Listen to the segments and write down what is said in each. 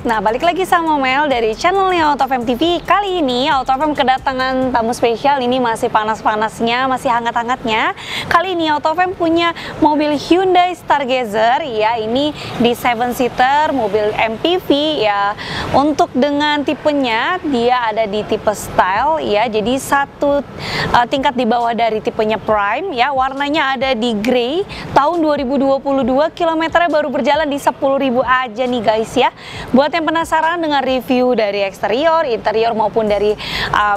Nah, balik lagi sama Mel dari channelnya AutoFM TV. Kali ini AutoFM kedatangan tamu spesial. Ini masih panas-panasnya, masih hangat-hangatnya. Kali ini AutoFM punya mobil Hyundai Stargazer ya. Ini di 7-seater, mobil MPV ya. Untuk dengan tipenya, dia ada di tipe style ya. Jadi satu tingkat di bawah dari tipenya Prime ya. Warnanya ada di grey. Tahun 2022, kilometernya baru berjalan di 10.000 aja nih guys ya. Buat yang penasaran dengan review dari eksterior, interior maupun dari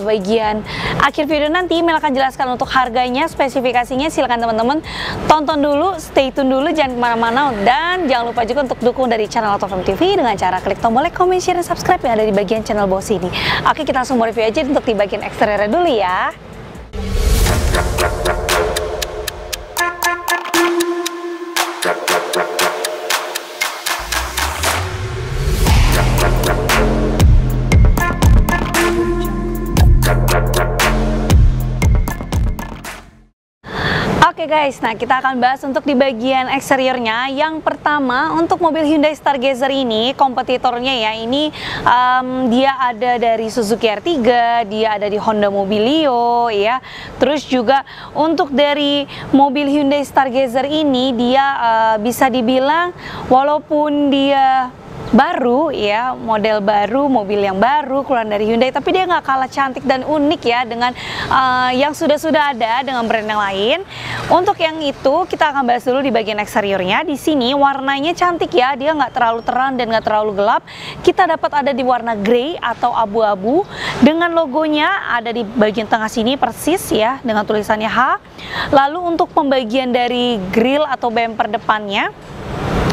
bagian akhir video nanti, Mel akan jelaskan untuk harganya, spesifikasinya. Silahkan teman-teman tonton dulu, stay tune dulu, jangan kemana-mana. Dan jangan lupa juga untuk dukung dari channel AutoFM TV dengan cara klik tombol like, comment, share, dan subscribe yang ada di bagian channel bawah sini. Oke, kita langsung mau review aja untuk di bagian eksterior dulu ya. Oke guys, nah kita akan bahas untuk di bagian eksteriornya. Yang pertama, untuk mobil Hyundai Stargazer ini, kompetitornya ya, ini dia ada dari Suzuki R3, dia ada di Honda Mobilio ya. Terus juga untuk dari mobil Hyundai Stargazer ini, dia bisa dibilang walaupun dia baru ya, model baru, mobil yang baru keluar dari Hyundai, tapi dia nggak kalah cantik dan unik ya dengan yang sudah ada dengan brand yang lain. Untuk yang itu kita akan bahas dulu di bagian eksteriornya. Di sini warnanya cantik ya, dia nggak terlalu terang dan nggak terlalu gelap. Kita dapat ada di warna grey atau abu-abu dengan logonya ada di bagian tengah sini persis ya dengan tulisannya H. Lalu untuk pembagian dari grill atau bumper depannya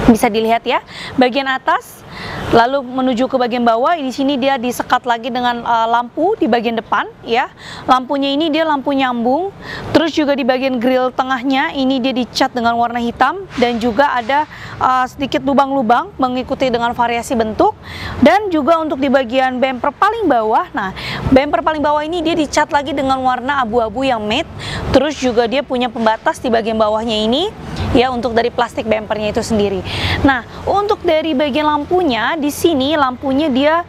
bisa dilihat ya, bagian atas. Lalu menuju ke bagian bawah, di sini dia disekat lagi dengan lampu di bagian depan ya. Lampunya ini dia lampu nyambung. Terus juga di bagian grill tengahnya ini dia dicat dengan warna hitam dan juga ada sedikit lubang-lubang mengikuti dengan variasi bentuk. Dan juga untuk di bagian bumper paling bawah, nah bumper paling bawah ini dia dicat lagi dengan warna abu-abu yang matte. Terus juga dia punya pembatas di bagian bawahnya ini ya, untuk dari plastik bumpernya itu sendiri. Nah, untuk dari bagian lampunya, di sini lampunya dia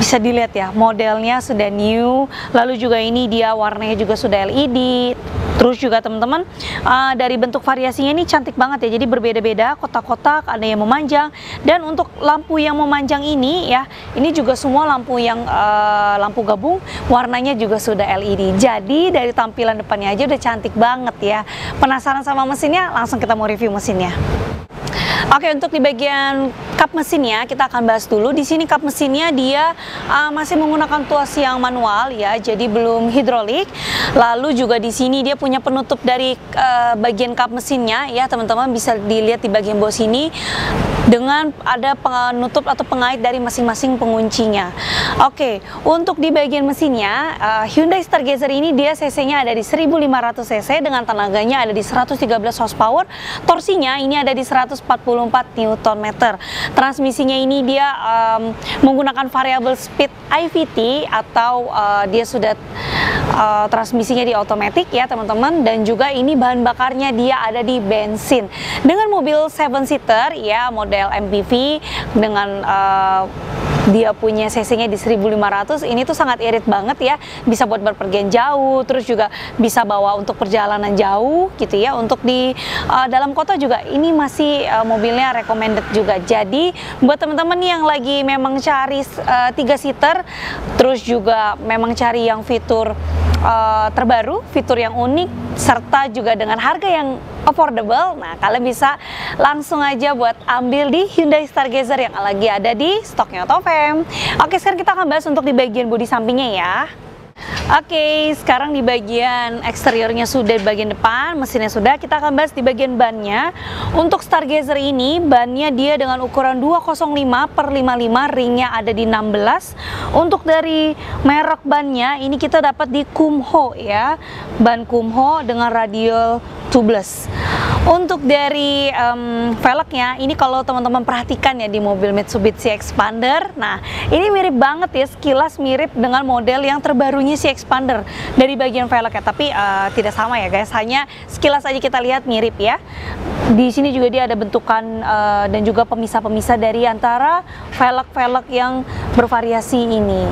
bisa dilihat ya, modelnya sudah new. Lalu juga ini dia warnanya juga sudah LED. Terus juga teman-teman dari bentuk variasinya ini cantik banget ya. Jadi berbeda-beda, kotak-kotak, ada yang memanjang. Dan untuk lampu yang memanjang ini ya, ini juga semua lampu yang lampu gabung, warnanya juga sudah LED. Jadi dari tampilan depannya aja udah cantik banget ya. Penasaran sama mesinnya? Langsung kita mau review mesinnya. Oke, untuk di bagian kap mesinnya kita akan bahas dulu. Di sini kap mesinnya dia masih menggunakan tuas yang manual ya, jadi belum hidrolik. Lalu juga di sini dia punya penutup dari bagian kap mesinnya ya, teman-teman bisa dilihat di bagian bawah sini dengan ada penutup atau pengait dari masing-masing penguncinya. Oke, untuk di bagian mesinnya Hyundai Stargazer ini dia cc-nya ada di 1500 cc dengan tenaganya ada di 113 horsepower. Torsinya ini ada di 144 Nm. Transmisinya ini dia menggunakan variable speed IVT atau dia sudah transmisinya di otomatis ya teman-teman. Dan juga ini bahan bakarnya dia ada di bensin. Dengan mobil 7-seater ya, model MPV dengan dia punya cc-nya di 1500, ini tuh sangat irit banget ya, bisa buat berpergian jauh, terus juga bisa bawa untuk perjalanan jauh gitu ya. Untuk di dalam kota juga ini masih mobilnya recommended juga. Jadi buat teman-teman yang lagi memang cari 3-seater, terus juga memang cari yang fitur terbaru, fitur yang unik, serta juga dengan harga yang affordable, nah kalian bisa langsung aja buat ambil di Hyundai Stargazer yang lagi ada di stoknya AutoFM. Oke, sekarang kita akan bahas untuk di bagian bodi sampingnya ya. Oke, sekarang di bagian eksteriornya sudah, di bagian depan mesinnya sudah, kita akan bahas di bagian bannya. Untuk Stargazer ini bannya dia dengan ukuran 205/55, ringnya ada di 16. Untuk dari merek bannya ini kita dapat di Kumho ya, ban Kumho dengan radial tubeless. Untuk dari velgnya, ini kalau teman-teman perhatikan ya di mobil Mitsubishi Expander, nah ini mirip banget ya, sekilas mirip dengan model yang terbarunya si Expander dari bagian velgnya, tapi tidak sama ya guys, hanya sekilas aja kita lihat mirip ya. Di sini juga dia ada bentukan dan juga pemisah-pemisah dari antara velg-velg yang bervariasi ini.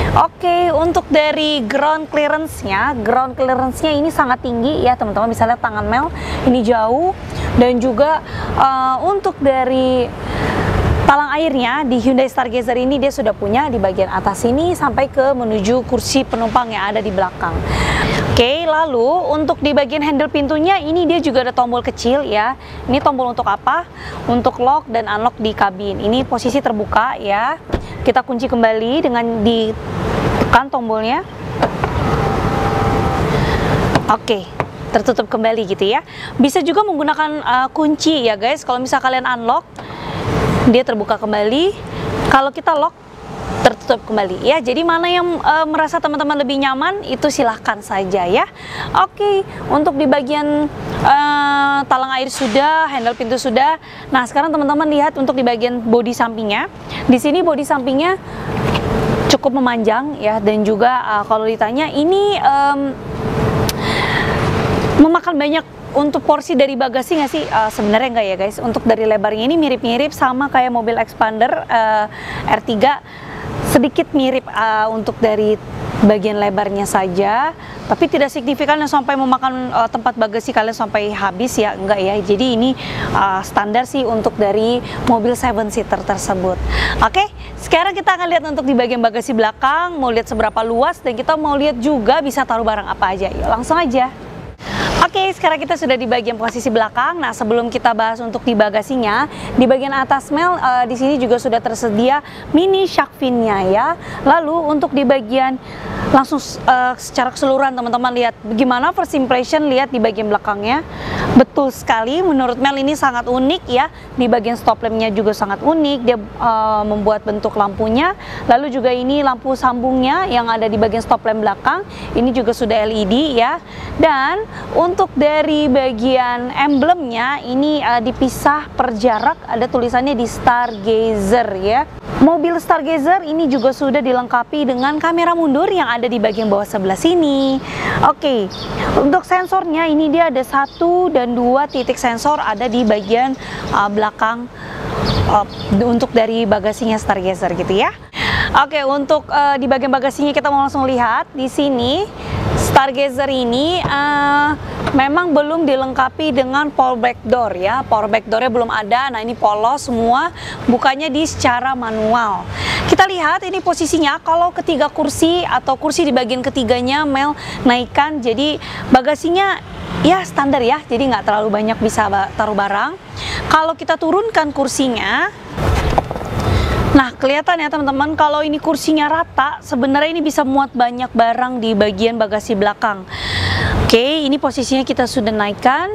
Oke, untuk dari ground clearance-nya ini sangat tinggi ya teman-teman, bisa lihat tangan Mel ini jauh, dan juga untuk dari talang airnya di Hyundai Stargazer ini dia sudah punya di bagian atas ini sampai ke menuju kursi penumpang yang ada di belakang. Oke, lalu untuk di bagian handle pintunya ini dia juga ada tombol kecil ya. Ini tombol untuk apa? Untuk lock dan unlock di kabin. Ini posisi terbuka ya. Kita kunci kembali dengan ditekan tombolnya. Oke, tertutup kembali gitu ya. Bisa juga menggunakan kunci ya guys. Kalau misal kalian unlock, dia terbuka kembali. Kalau kita lock, tertutup kembali ya. Jadi mana yang merasa teman-teman lebih nyaman itu silahkan saja ya. Oke, untuk di bagian talang air sudah, handle pintu sudah. Nah sekarang teman-teman lihat untuk di bagian bodi sampingnya. Di sini bodi sampingnya cukup memanjang ya, dan juga kalau ditanya ini memakan banyak untuk porsi dari bagasi nggak sih? Sebenarnya enggak ya guys. Untuk dari lebarnya ini mirip-mirip sama kayak mobil Expander R3, sedikit mirip untuk dari bagian lebarnya saja, tapi tidak signifikan sampai memakan tempat bagasi kalian sampai habis ya, enggak ya. Jadi ini standar sih untuk dari mobil 7-seater tersebut. Oke, sekarang kita akan lihat untuk di bagian bagasi belakang, mau lihat seberapa luas, dan kita mau lihat juga bisa taruh barang apa aja. Yuk langsung aja. Oke, sekarang kita sudah di bagian posisi belakang. Nah, sebelum kita bahas untuk di bagasinya, di bagian atas Mel, di sini juga sudah tersedia mini shark fin-nya ya. Lalu untuk di bagian langsung secara keseluruhan teman-teman lihat bagaimana first impression, lihat di bagian belakangnya. Betul sekali, menurut Mel ini sangat unik ya. Di bagian stop lamp-nya juga sangat unik. Dia membuat bentuk lampunya. Lalu juga ini lampu sambungnya yang ada di bagian stop lamp belakang. Ini juga sudah LED ya. Dan untuk dari bagian emblemnya ini dipisah per jarak, ada tulisannya di Stargazer ya. Mobil Stargazer ini juga sudah dilengkapi dengan kamera mundur yang ada di bagian bawah sebelah sini. Oke, untuk sensornya ini dia ada 1 dan 2 titik sensor ada di bagian belakang untuk dari bagasinya Stargazer gitu ya. Oke, untuk di bagian bagasinya kita mau langsung lihat di sini. Stargazer ini memang belum dilengkapi dengan power back door ya. Power back door-nya belum ada. Nah, ini polos semua, bukanya di secara manual. Kita lihat ini posisinya kalau ketiga kursi atau kursi di bagian ketiganya Mel naikkan, jadi bagasinya ya standar ya. Jadi nggak terlalu banyak bisa taruh barang. Kalau kita turunkan kursinya, nah kelihatan ya teman-teman, kalau ini kursinya rata, sebenarnya ini bisa muat banyak barang di bagian bagasi belakang. Oke, ini posisinya kita sudah naikkan.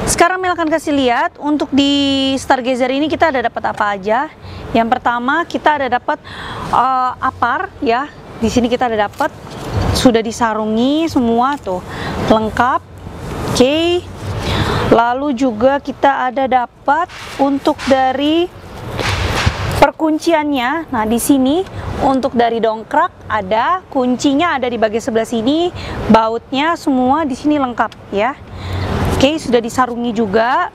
Sekarang Mel akan kasih lihat untuk di Stargazer ini kita ada dapat apa aja. Yang pertama kita ada dapat apar ya. Di sini kita ada dapat, sudah disarungi semua tuh, lengkap. Oke. Lalu juga kita ada dapat untuk dari perkunciannya. Nah, di sini untuk dari dongkrak ada kuncinya, ada di bagian sebelah sini, bautnya semua di sini lengkap ya. Oke, sudah disarungi juga.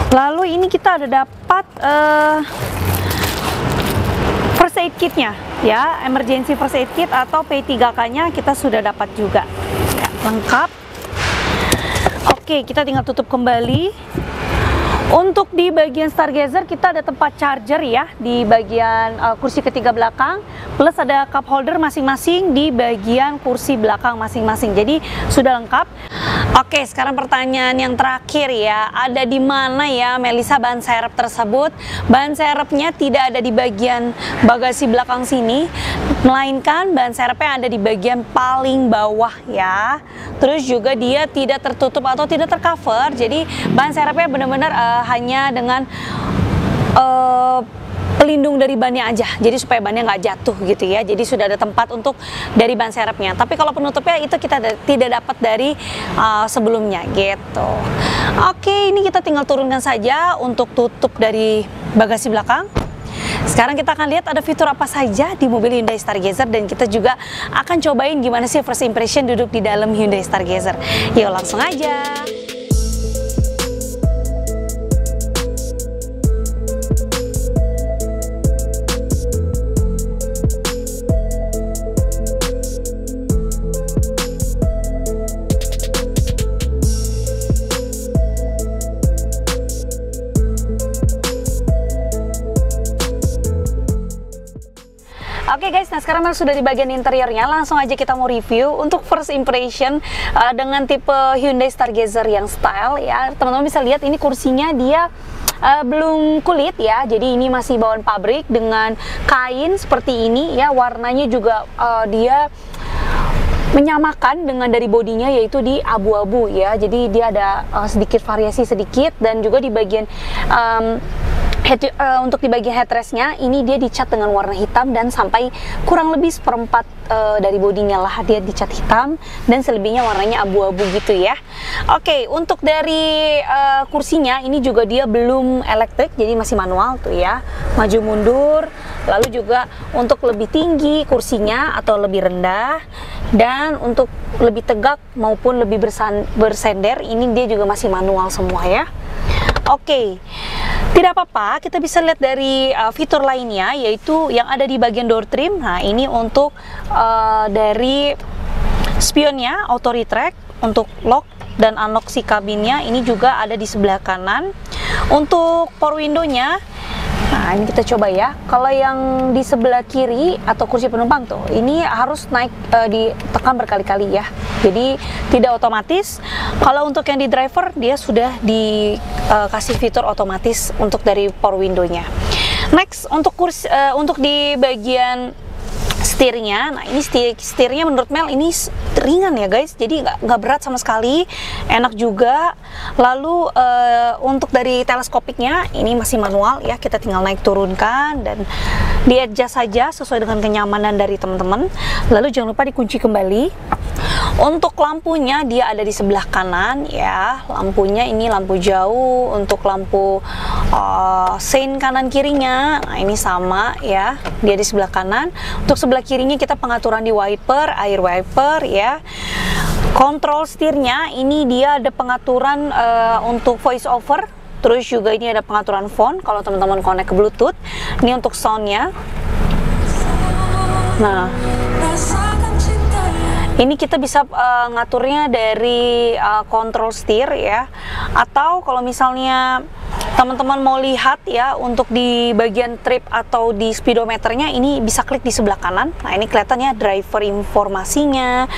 Lalu ini kita ada dapat first aid kitnya ya, emergency first aid kit atau P3K-nya kita sudah dapat juga ya, lengkap. Oke, kita tinggal tutup kembali. Untuk di bagian Stargazer kita ada tempat charger ya di bagian kursi ketiga belakang, plus ada cup holder masing-masing di bagian kursi belakang masing-masing. Jadi sudah lengkap. Oke, sekarang pertanyaan yang terakhir ya, ada di mana ya Melisa ban serep tersebut? Ban serepnya tidak ada di bagian bagasi belakang sini, melainkan ban serepnya ada di bagian paling bawah ya. Terus juga dia tidak tertutup atau tidak tercover, jadi ban serepnya benar-benar hanya dengan pelindung dari bannya aja, jadi supaya bannya nggak jatuh gitu ya. Jadi sudah ada tempat untuk dari ban serepnya. Tapi kalau penutupnya itu kita tidak dapat dari sebelumnya gitu. Oke, ini kita tinggal turunkan saja untuk tutup dari bagasi belakang. Sekarang kita akan lihat ada fitur apa saja di mobil Hyundai Stargazer, dan kita juga akan cobain gimana sih first impression duduk di dalam Hyundai Stargazer. Yuk langsung aja. Oke guys, nah sekarang sudah di bagian interiornya, langsung aja kita mau review untuk first impression dengan tipe Hyundai Stargazer yang style ya. Teman-teman bisa lihat ini kursinya dia belum kulit ya, jadi ini masih bawaan pabrik dengan kain seperti ini ya. Warnanya juga dia menyamakan dengan dari bodinya, yaitu di abu-abu ya. Jadi dia ada sedikit variasi sedikit, dan juga di bagian untuk di bagian headrestnya ini dia dicat dengan warna hitam, dan sampai kurang lebih seperempat dari bodinya lah dia dicat hitam, dan selebihnya warnanya abu-abu gitu ya. Oke, untuk dari kursinya ini juga dia belum elektrik, jadi masih manual tuh ya, maju mundur. Lalu juga untuk lebih tinggi kursinya atau lebih rendah, dan untuk lebih tegak maupun lebih bersender ini dia juga masih manual semua ya. Oke, tidak apa-apa, kita bisa lihat dari fitur lainnya, yaitu yang ada di bagian door trim. Nah, ini untuk dari spionnya, auto retract, untuk lock dan unlock si kabinnya ini juga ada di sebelah kanan. Untuk power window-nya, nah ini kita coba ya. Kalau yang di sebelah kiri atau kursi penumpang tuh, ini harus naik ditekan berkali-kali ya. Jadi tidak otomatis. Kalau untuk yang di driver, dia sudah dikasih fitur otomatis untuk dari power window-nya. Next, untuk untuk di bagian setirnya, nah ini setirnya menurut Mel ini ringan ya guys, jadi nggak berat sama sekali, enak juga. Lalu untuk dari teleskopiknya ini masih manual ya, kita tinggal naik turunkan dan di adjust saja sesuai dengan kenyamanan dari teman-teman. Lalu jangan lupa dikunci kembali. Untuk lampunya dia ada di sebelah kanan ya, lampunya ini lampu jauh. Untuk lampu sein kanan kirinya, nah ini sama ya, dia di sebelah kanan. Untuk sebelah kirinya kita pengaturan di wiper, air wiper ya. Kontrol setirnya ini dia ada pengaturan untuk voice over, terus juga ini ada pengaturan phone kalau teman-teman connect ke Bluetooth. Ini untuk soundnya. Nah, ini kita bisa ngaturnya dari kontrol setir ya, atau kalau misalnya teman-teman mau lihat ya untuk di bagian trip atau di speedometernya, ini bisa klik di sebelah kanan. Nah ini kelihatannya driver informasinya,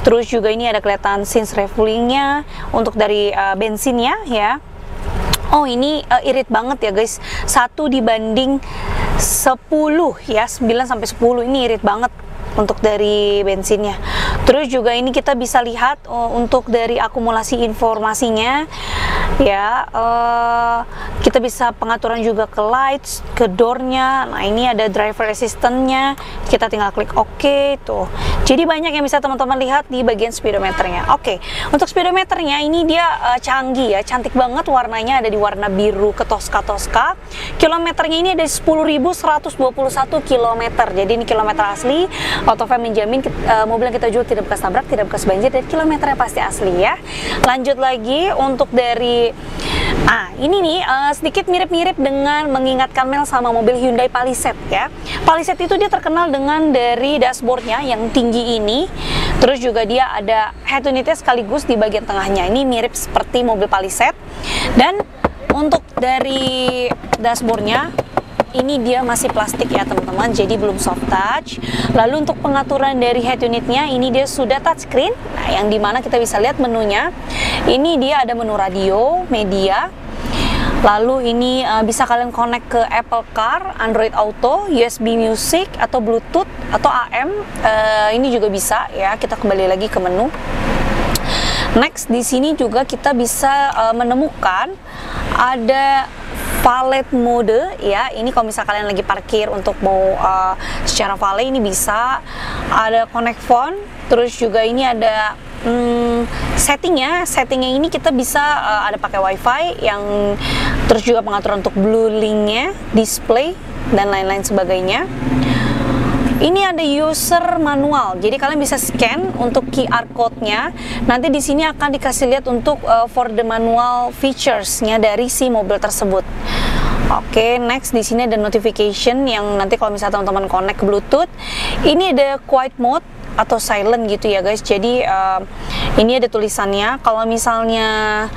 terus juga ini ada kelihatan since refuelingnya untuk dari bensinnya ya. Oh ini irit banget ya guys, 1 dibanding 10 ya, 9 sampai 10 ini irit banget untuk dari bensinnya. Terus juga ini kita bisa lihat untuk dari akumulasi informasinya ya, kita bisa pengaturan juga ke lights, ke doornya. Nah ini ada driver assistant-nya, kita tinggal klik OK tuh. Jadi banyak yang bisa teman-teman lihat di bagian speedometernya. Oke, untuk speedometernya ini dia canggih ya, cantik banget, warnanya ada di warna biru ketoska-toska. Kilometernya ini ada 10.121 km, jadi ini kilometer asli. Autofam menjamin mobil yang kita jual tidak bekas tabrak, tidak bekas banjir, dan kilometernya pasti asli ya. Lanjut lagi untuk dari ini nih sedikit mirip-mirip dengan mengingatkan Mel sama mobil Hyundai Palisade ya. Palisade itu dia terkenal dengan dari dashboardnya yang tinggi ini, terus juga dia ada head unitnya sekaligus di bagian tengahnya. Ini mirip seperti mobil Palisade. Dan untuk dari dashboardnya ini dia masih plastik ya teman-teman, jadi belum soft touch. Lalu untuk pengaturan dari head unitnya ini dia sudah touchscreen, nah yang dimana kita bisa lihat menunya. Ini dia ada menu radio, media. Lalu ini bisa kalian connect ke Apple Car, Android Auto, USB Music atau Bluetooth atau AM. Ini juga bisa ya. Kita kembali lagi ke menu. Next, di sini juga kita bisa menemukan ada valet mode ya. Ini kalau misalnya kalian lagi parkir untuk mau secara valet ini bisa. Ada connect phone, terus juga ini ada settingnya ini kita bisa ada pakai wifi yang terus juga pengaturan untuk blue linknya, display dan lain-lain sebagainya. Ini ada user manual, jadi kalian bisa scan untuk QR code-nya. Nanti di sini akan dikasih lihat untuk for the manual features-nya dari si mobil tersebut. Oke, next di sini ada notification yang nanti kalau misalnya teman-teman connect ke Bluetooth, ini ada quiet mode atau silent gitu ya guys. Jadi ini ada tulisannya kalau misalnya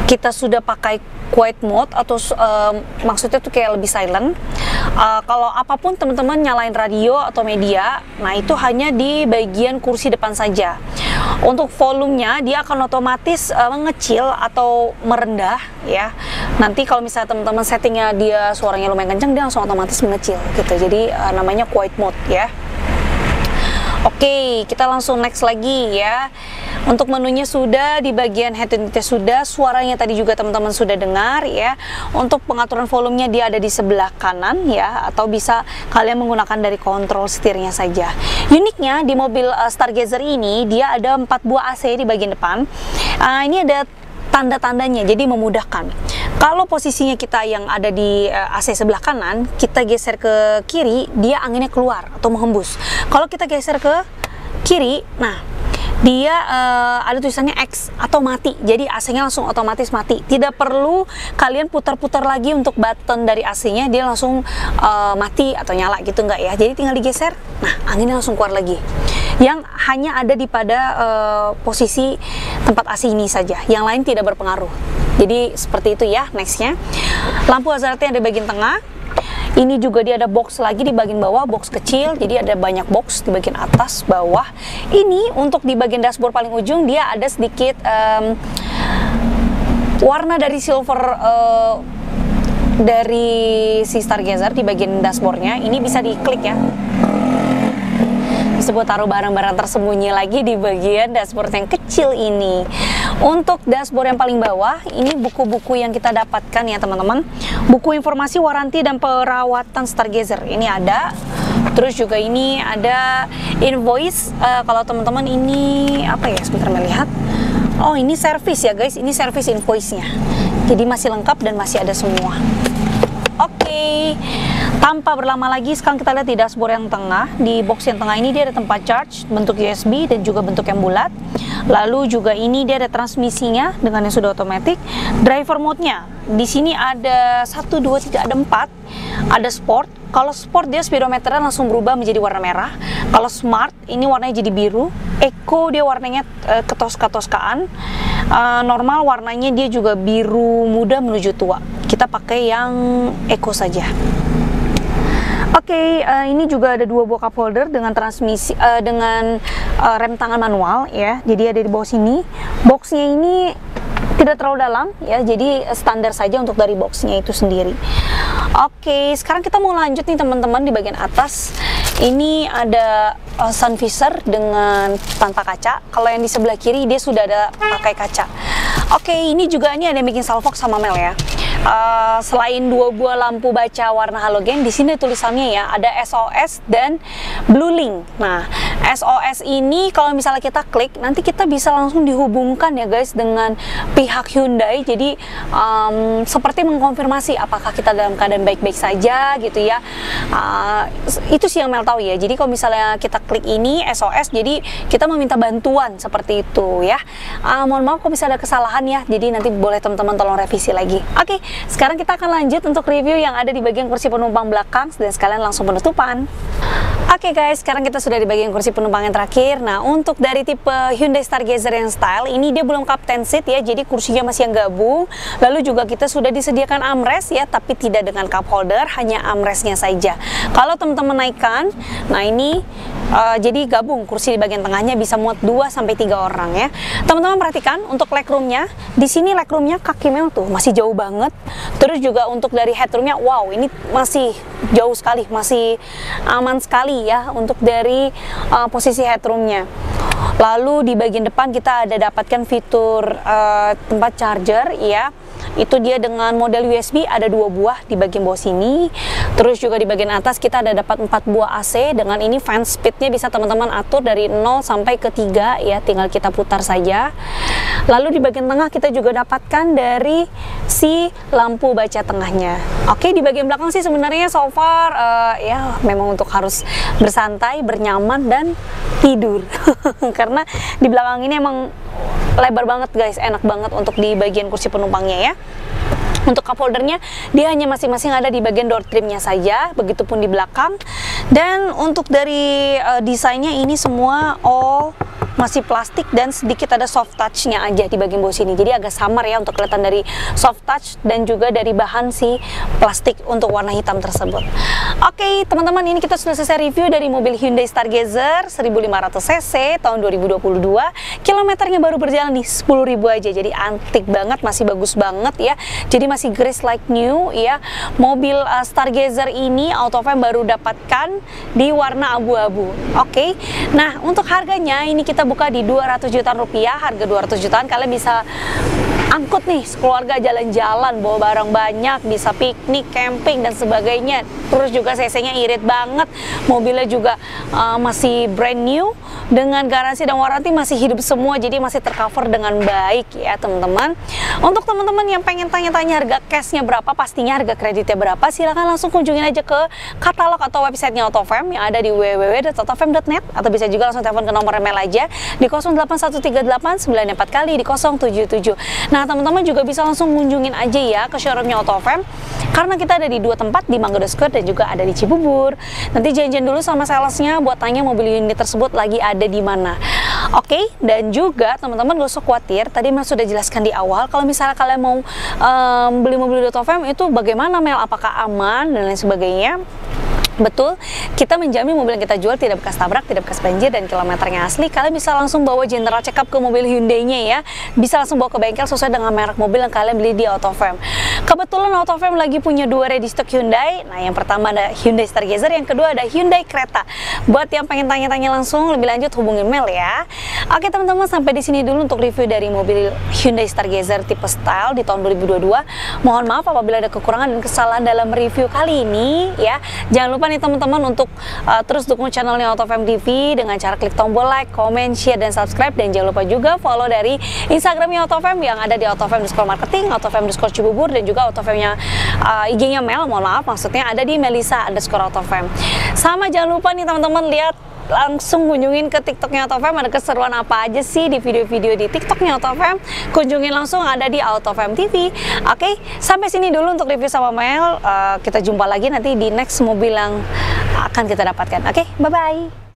kita sudah pakai quiet mode atau maksudnya tuh kayak lebih silent, kalau apapun teman-teman nyalain radio atau media, nah itu hanya di bagian kursi depan saja. Untuk volumenya dia akan otomatis mengecil atau merendah ya. Nanti kalau misalnya teman-teman settingnya dia suaranya lumayan kencang, dia langsung otomatis mengecil gitu. Jadi namanya quiet mode ya. Oke, kita langsung next lagi ya. Untuk menunya sudah, di bagian head unitnya sudah, suaranya tadi juga teman-teman sudah dengar ya. Untuk pengaturan volumenya dia ada di sebelah kanan ya, atau bisa kalian menggunakan dari kontrol setirnya saja. Uniknya di mobil Stargazer ini dia ada 4 buah AC di bagian depan. Ini ada tanda-tandanya, jadi memudahkan. Kalau posisinya kita yang ada di AC sebelah kanan, kita geser ke kiri, dia anginnya keluar atau menghembus. Kalau kita geser ke kiri, nah dia ada tulisannya X atau mati, jadi AC-nya langsung otomatis mati. Tidak perlu kalian putar-putar lagi untuk button dari AC-nya, dia langsung mati atau nyala gitu, enggak ya. Jadi tinggal digeser, nah anginnya langsung keluar lagi. Yang hanya ada di pada posisi tempat AC ini saja, yang lain tidak berpengaruh. Jadi seperti itu ya. Nextnya, lampu hazardnya ada di bagian tengah. Ini juga dia ada box lagi di bagian bawah, box kecil, jadi ada banyak box di bagian atas, bawah. Ini untuk di bagian dashboard paling ujung dia ada sedikit warna dari silver dari si Stargazer di bagian dashboardnya. Ini bisa diklik ya, disebut taruh barang-barang tersembunyi lagi di bagian dashboard yang kecil ini. Untuk dashboard yang paling bawah, ini buku-buku yang kita dapatkan ya teman-teman. Buku informasi waranti dan perawatan Stargazer ini ada. Terus juga ini ada invoice. Kalau teman-teman ini apa ya, sebentar melihat. Oh, ini service ya guys, ini service invoice-nya. Jadi masih lengkap dan masih ada semua. Oke, tanpa berlama lagi sekarang kita lihat di dashboard yang tengah. Di box yang tengah ini dia ada tempat charge bentuk USB dan juga bentuk yang bulat. Lalu juga ini dia ada transmisinya dengan yang sudah otomatis. Driver mode-nya di sini ada 1, 2, 3, ada 4. Ada sport. Kalau sport dia speedometernya langsung berubah menjadi warna merah. Kalau smart ini warnanya jadi biru. Eco dia warnanya ketos-ketoskaan. Normal warnanya dia juga biru muda menuju tua. Kita pakai yang Eco saja. Oke, ini juga ada 2 buah cup holder dengan transmisi dengan rem tangan manual ya. Jadi ada di bawah sini. Boxnya ini tidak terlalu dalam ya, jadi standar saja untuk dari boxnya itu sendiri. Oke, sekarang kita mau lanjut nih teman-teman di bagian atas. Ini ada sun visor dengan tanpa kaca. Kalau yang di sebelah kiri dia sudah ada pakai kaca. Oke, ini juga ada making salvox sama Mel ya. Selain 2 buah lampu baca warna halogen, di sini tulisannya ya ada SOS dan Blue Link. Nah, SOS ini kalau misalnya kita klik, nanti kita bisa langsung dihubungkan ya guys dengan pihak Hyundai. Jadi seperti mengkonfirmasi apakah kita dalam keadaan baik-baik saja gitu ya. Itu sih yang Mel tahu ya. Jadi kalau misalnya kita klik ini SOS, jadi kita meminta bantuan seperti itu ya. Mohon maaf kalau misalnya ada kesalahan ya. Jadi nanti boleh teman-teman tolong revisi lagi. Oke, sekarang kita akan lanjut untuk review yang ada di bagian kursi penumpang belakang dan sekalian langsung penutupan. Oke guys, sekarang kita sudah di bagian kursi penumpang yang terakhir. Nah, untuk dari tipe Hyundai Stargazer yang style, ini dia belum captain seat ya, jadi kursinya masih yang gabung. Lalu juga kita sudah disediakan armrest ya, tapi tidak dengan cup holder, hanya armrestnya saja. Kalau teman-teman naikkan, nah ini jadi gabung, kursi di bagian tengahnya bisa muat 2-3 orang ya. Teman-teman perhatikan untuk legroomnya, di sini legroomnya kaki Mel tuh masih jauh banget. Terus juga untuk dari headroomnya, wow ini masih jauh sekali, masih aman sekali ya untuk dari posisi headroomnya. Lalu di bagian depan kita ada dapatkan fitur tempat charger ya. Itu dia dengan model USB, ada 2 buah di bagian bawah sini. Terus juga di bagian atas kita ada dapat 4 buah AC. Dengan ini fan speednya bisa teman-teman atur dari 0 sampai ke 3 ya, tinggal kita putar saja. Lalu di bagian tengah kita juga dapatkan dari si lampu baca tengahnya. Oke, di bagian belakang sih sebenarnya so far ya memang untuk harus bersantai, bernyaman dan tidur. Karena di belakang ini emang lebar banget guys, enak banget untuk di bagian kursi penumpangnya ya. Untuk cup holdernya dia hanya masing-masing ada di bagian door trimnya saja, begitupun di belakang. Dan untuk dari desainnya ini semua masih plastik dan sedikit ada soft touch-nya aja di bagian bawah sini. Jadi agak samar ya untuk kelihatan dari soft touch dan juga dari bahan si plastik untuk warna hitam tersebut. Oke, teman-teman, ini kita sudah selesai review dari mobil Hyundai Stargazer 1500 cc tahun 2022. Kilometernya baru berjalan di 10.000 aja. Jadi antik banget, masih bagus banget ya. Jadi masih grace like new ya. Mobil Stargazer ini Autofam baru dapatkan di warna abu-abu. Oke. Nah, untuk harganya ini kita buka di 200 jutaan rupiah. Harga 200 jutaan kalian bisa angkut nih keluarga jalan-jalan, bawa barang banyak, bisa piknik, camping dan sebagainya. Terus juga cc-nya irit banget, mobilnya juga masih brand new dengan garansi dan waranti masih hidup semua, jadi masih tercover dengan baik ya teman-teman. Untuk teman-teman yang pengen tanya-tanya harga cashnya berapa, pastinya harga kreditnya berapa, silahkan langsung kunjungin aja ke katalog atau websitenya Autofam yang ada di www.autofam.net, atau bisa juga langsung telepon ke nomor email aja di 0813894 kali di 077. Nah, teman-teman juga bisa langsung kunjungin aja ya ke showroomnya Autofam, karena kita ada di 2 tempat, di Mangga Square dan juga ada di Cibubur. Nanti janjian dulu sama salesnya buat tanya mobil unit tersebut lagi ada di mana. Oke, dan juga teman-teman gak usah khawatir, tadi Mel sudah jelaskan di awal, kalau misalnya kalian mau beli mobil di Autofam itu bagaimana Mel, apakah aman dan lain sebagainya. Betul, kita menjamin mobil yang kita jual tidak bekas tabrak, tidak bekas banjir, dan kilometernya asli. Kalian bisa langsung bawa general check up ke mobil Hyundai-nya ya. Bisa langsung bawa ke bengkel sesuai dengan merek mobil yang kalian beli di Autofam. Kebetulan Autofam lagi punya 2 ready stock Hyundai. Nah, yang pertama ada Hyundai Stargazer, yang kedua ada Hyundai Creta. Buat yang pengen tanya-tanya langsung lebih lanjut hubungin Mel ya. Oke teman-teman, sampai di sini dulu untuk review dari mobil Hyundai Stargazer tipe style di tahun 2022. Mohon maaf apabila ada kekurangan dan kesalahan dalam review kali ini ya. Jangan lupa nih teman-teman untuk terus dukung channelnya Autofam TV dengan cara klik tombol like, comment, share, dan subscribe. Dan jangan lupa juga follow dari Instagramnya Autofam yang ada di autofam_marketing, autofam_cibubur, dan juga Autofamnya IG-nya Mel, mohon maaf maksudnya ada di melisa_autofam. Sama jangan lupa nih teman-teman lihat langsung kunjungin ke TikToknya Autofam, ada keseruan apa aja sih di video-video di TikToknya Autofam. Kunjungin langsung, ada di Autofam TV. Oke, sampai sini dulu untuk review sama Mel. Kita jumpa lagi nanti di next mobil yang akan kita dapatkan. Oke, bye-bye.